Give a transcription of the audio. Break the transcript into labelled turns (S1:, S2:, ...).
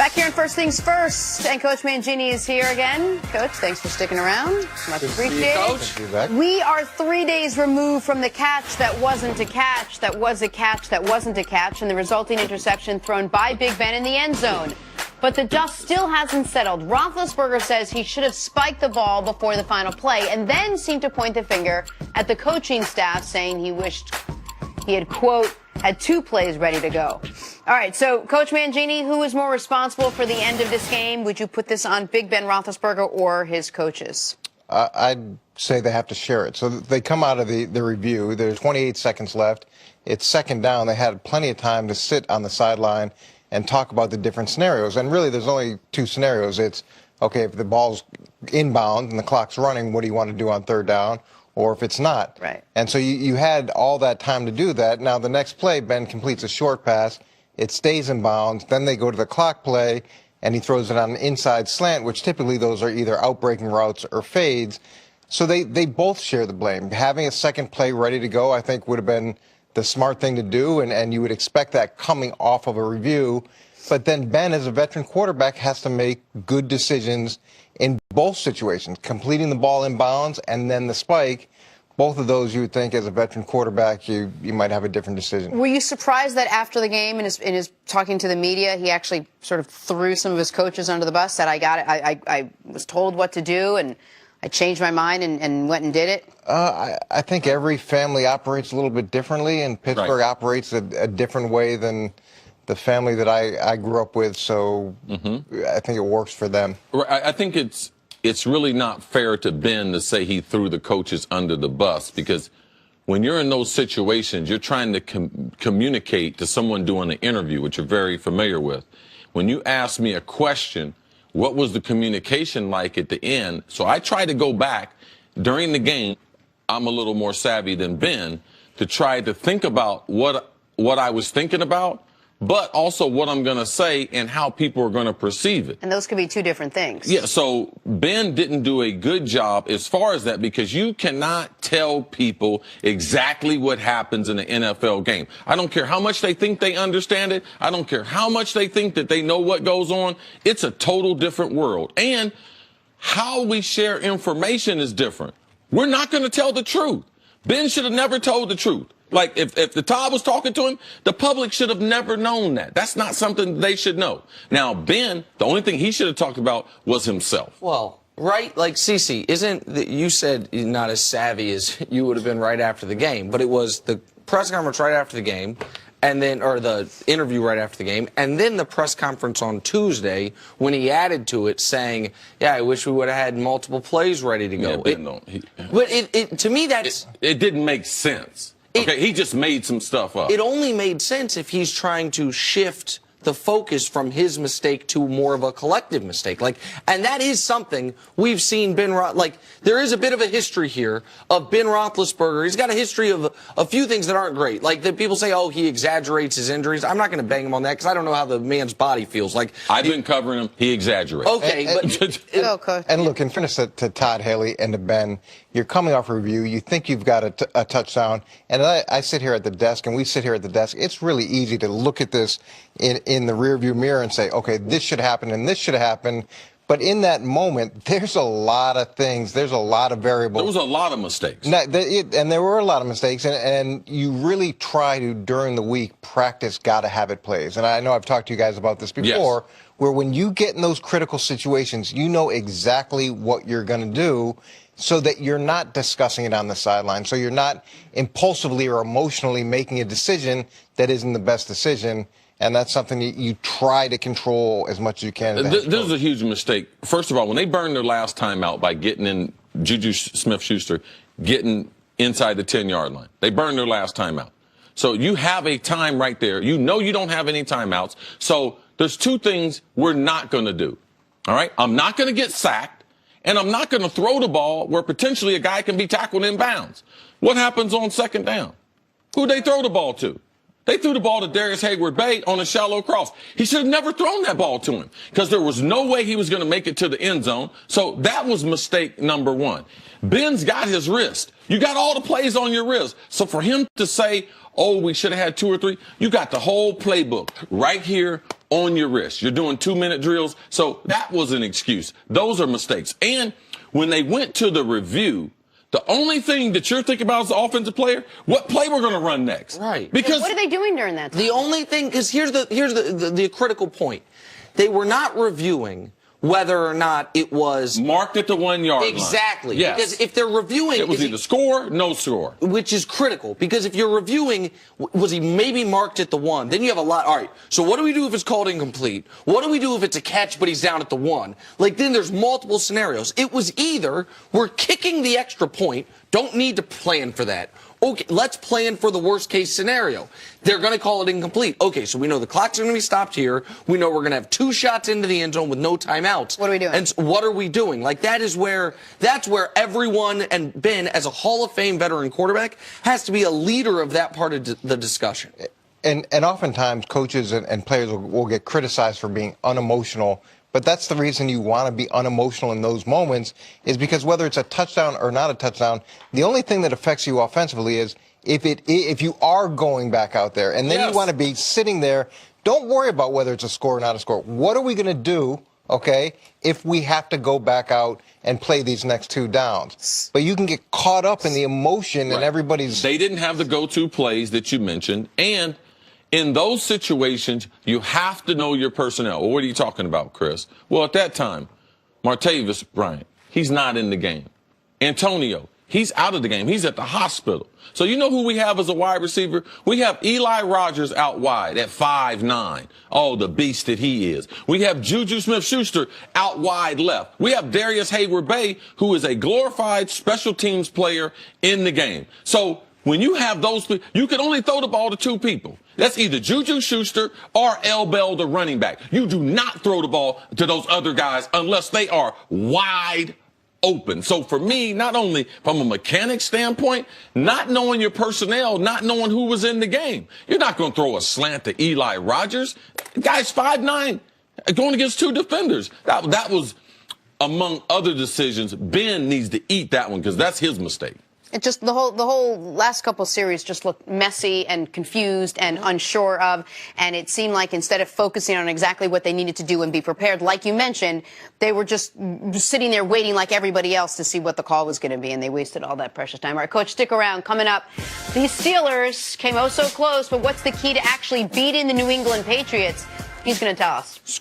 S1: Back here in First Things First, and Coach Mangini is here again. Coach, thanks for sticking around. Much appreciated. We are 3 days removed from the catch that wasn't a catch, that was a catch, that wasn't a catch, and the resulting interception thrown by Big Ben in the end zone. But the dust still hasn't settled. Roethlisberger says he should have spiked the ball before the final play, and then seemed to point the finger at the coaching staff, saying he wished he had, quote, had 2 plays ready to go. All right, so Coach Mangini, who is more responsible for the end of this game? Would you put this on Big Ben Roethlisberger or his coaches?
S2: I'd say they have to share it. So they come out of the review. There's 28 seconds left. It's second down. They had plenty of time to sit on the sideline and talk about the different scenarios. And really, there's only 2 scenarios. It's, okay, if the ball's inbound and the clock's running, what do you want to do on third down? Or if it's not.
S1: Right.
S2: And so you had all that time to do that. Now, the next play, Ben completes a short pass. It stays in bounds. Then they go to the clock play, and he throws it on an inside slant, which typically those are either outbreaking routes or fades. So they both share the blame. Having a second play ready to go, I think, would have been the smart thing to do, and you would expect that coming off of a review. But then Ben, as a veteran quarterback, has to make good decisions in both situations, completing the ball in bounds and then the spike. Both of those, you would think, as a veteran quarterback, you might have a different decision.
S1: Were you surprised that after the game, in his talking to the media, he actually sort of threw some of his coaches under the bus, said, I got it, I was told what to do, and I changed my mind and went and did it?
S2: I think every family operates a little bit differently, and Pittsburgh operates a different way than the family that I grew up with, so I think it works for them.
S3: I think it's really not fair to Ben to say he threw the coaches under the bus, because when you're in those situations, you're trying to communicate to someone doing an interview, which you're very familiar with. When you ask me a question, what was the communication like at the end? So I try to go back during the game. I'm a little more savvy than Ben to try to think about what I was thinking about, but also what I'm going to say and how people are going to perceive it.
S1: And those could be 2 different things.
S3: Yeah, so Ben didn't do a good job as far as that, because you cannot tell people exactly what happens in an NFL game. I don't care how much they think they understand it. I don't care how much they think that they know what goes on. It's a total different world. And how we share information is different. We're not going to tell the truth. Ben should have never told the truth. Like, if the Todd was talking to him, the public should have never known that. That's not something they should know. Now, Ben, the only thing he should have talked about was himself.
S4: Well, right, like, Cece, you said you're not as savvy as you would have been right after the game, but it was the press conference right after the game, and then, or the interview right after the game, and then the press conference on Tuesday when he added to it saying, yeah, I wish we would have had multiple plays ready to go.
S3: Yeah,
S4: to me, that's...
S3: It didn't make sense. Okay, he just made some stuff up.
S4: It only made sense if he's trying to shift the focus from his mistake to more of a collective mistake. And that is something we've seen there is a bit of a history here of Ben Roethlisberger. He's got a history of a few things that aren't great. Like, that people say, oh, he exaggerates his injuries. I'm not going to bang him on that because I don't know how the man's body feels.
S3: I've been covering him. He exaggerates.
S4: Okay,
S2: and look, in fairness to Todd Haley and to Ben, you're coming off a review. You think you've got a touchdown. And I sit here at the desk, and we sit here at the desk. It's really easy to look at this in the rearview mirror and say, okay, this should happen and this should happen. But in that moment, there's a lot of things. There's a lot of variables.
S3: There was a lot of mistakes.
S2: And there were a lot of mistakes. And you really try to, during the week, practice gotta have it plays. And I know I've talked to you guys about this before, where when you get in those critical situations, you know exactly what you're going to do, so that you're not discussing it on the sideline. So you're not impulsively or emotionally making a decision that isn't the best decision. And that's something you try to control as much as you can.
S3: This is a huge mistake. First of all, when they burned their last time out by getting in Juju Smith-Schuster, getting inside the 10-yard line, they burned their last time out. So you have a time right there. You know you don't have any timeouts. So there's 2 things we're not going to do. All right? I'm not going to get sacked, and I'm not going to throw the ball where potentially a guy can be tackled in bounds. What happens on second down? Who they throw the ball to? They threw the ball to Darius Hayward-Bay on a shallow cross. He should have never thrown that ball to him because there was no way he was going to make it to the end zone. So that was mistake number one. Ben's got his wrist. You got all the plays on your wrist. So for him to say, oh, we should have had 2 or 3, you got the whole playbook right here on your wrist. You're doing 2-minute drills. So that was an excuse. Those are mistakes. And when they went to the review, the only thing that you're thinking about as the offensive player, what play we're going to run next.
S4: Right.
S3: Because
S1: what are they doing during that time?
S4: The only thing, because here's the critical point. They were not reviewing whether or not it was
S3: marked at the 1 yard line.
S4: Exactly.
S3: Yes.
S4: Because if they're reviewing,
S3: it was either score, no score.
S4: Which is critical, because if you're reviewing, was he maybe marked at the 1? Then you have a lot. All right, so what do we do if it's called incomplete? What do we do if it's a catch but he's down at the 1? Like, then there's multiple scenarios. It was either we're kicking the extra point, don't need to plan for that. Okay, let's plan for the worst case scenario. They're going to call it incomplete. Okay, so we know the clock's going to be stopped here. We know we're going to have 2 shots into the end zone with no timeouts.
S1: What are we doing?
S4: And what are we doing? Like, that's where everyone, and Ben, as a Hall of Fame veteran quarterback, has to be a leader of that part of the discussion.
S2: And oftentimes coaches and players will get criticized for being unemotional. But that's the reason you want to be unemotional in those moments, is because whether it's a touchdown or not a touchdown, the only thing that affects you offensively is if you are going back out there, and then you want to be sitting there. Don't worry about whether it's a score or not a score. What are we going to do, okay, if we have to go back out and play these next 2 downs? But you can get caught up in the emotion and everybody's.
S3: They didn't have the go-to plays that you mentioned, and in those situations, you have to know your personnel. Well, what are you talking about, Chris? Well, at that time, Martavis Bryant, he's not in the game. Antonio, he's out of the game. He's at the hospital. So you know who we have as a wide receiver? We have Eli Rogers out wide at 5'9". Oh, the beast that he is. We have Juju Smith-Schuster out wide left. We have Darius Hayward-Bay, who is a glorified special teams player in the game. So when you have those, you can only throw the ball to 2 people. That's either Juju Schuster or L. Bell, the running back. You do not throw the ball to those other guys unless they are wide open. So for me, not only from a mechanic standpoint, not knowing your personnel, not knowing who was in the game. You're not going to throw a slant to Eli Rogers. The guy's 5'9", going against 2 defenders. That was, among other decisions, Ben needs to eat that one because that's his mistake.
S1: It just the whole last couple series just looked messy and confused and unsure of, and it seemed like instead of focusing on exactly what they needed to do and be prepared, like you mentioned, they were just sitting there waiting like everybody else to see what the call was going to be, and they wasted all that precious time. All right, Coach, stick around. Coming up, these Steelers came oh so close, but what's the key to actually beating the New England Patriots? He's going to tell us.